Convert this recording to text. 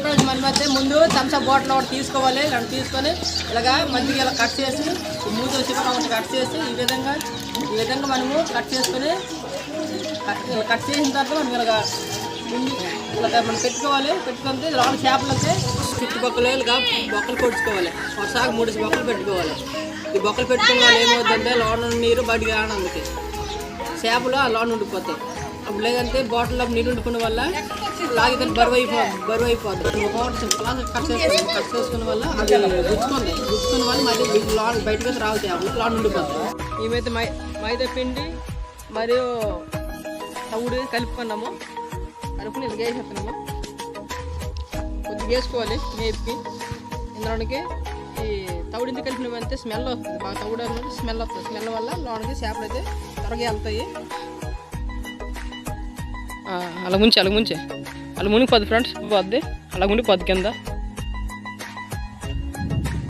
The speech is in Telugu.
ఫ్రెండ్స్ మనమైతే ముందు థమ్స్అప్ బాటిల్ ఒకటి తీసుకోవాలి. ఇలా తీసుకొని ఇలాగా మధ్యకి ఇలా కట్ చేసి మూత వచ్చి ఒకటి కట్ చేసి ఈ విధంగా మనము కట్ చేసుకొని కట్ చేసిన తర్వాత మనం ఇలాగా మనం పెట్టుకోవాలి. పెట్టుకుంటే లోపల చేపలకి చుట్టుపక్కల ఇలాగా బొక్కలు కొట్టుకోవాలి. ఒకసారి 3 బొక్కలు పెట్టుకోవాలి. ఈ బొక్కలు పెట్టుకున్న వాళ్ళు ఏమవుతుందంటే లోన నీరు బయటికి రావడానికి చేపలు ఆ లోన ఉండిపోతాయి. అప్పుడు లేదంటే బాటిల్లో నీరు ఉండుకున్న వల్ల లాగితే బరువు అయిపోతుంది. కట్ చేసుకున్న వల్ల అది గుచ్చుకున్న వల్ల మళ్ళీ లోన బయటకు రావు చేపలు లోన ఉండిపోతాయి. మేమైతే మైదా పిండి మరియు తవుడు కలుపుకున్నాము. కలుపుని ఇలా వేసేస్తున్నాము. కొద్దిగా వేసుకోవాలి మేపుకి. ఇందులోనికి ఈ తవుడింటి కలిపినవంతే స్మెల్ వస్తుంది. బాగా తవుడు అనేది స్మెల్ వస్తుంది. స్మెల్ వల్ల లోనికి చేపలు అయితే త్వరగా వెళ్తాయి. అలా ముంచి అలా మునిగి 10 ఫ్రెండ్స్ పోద్ది. అలా ఉండి 10 కింద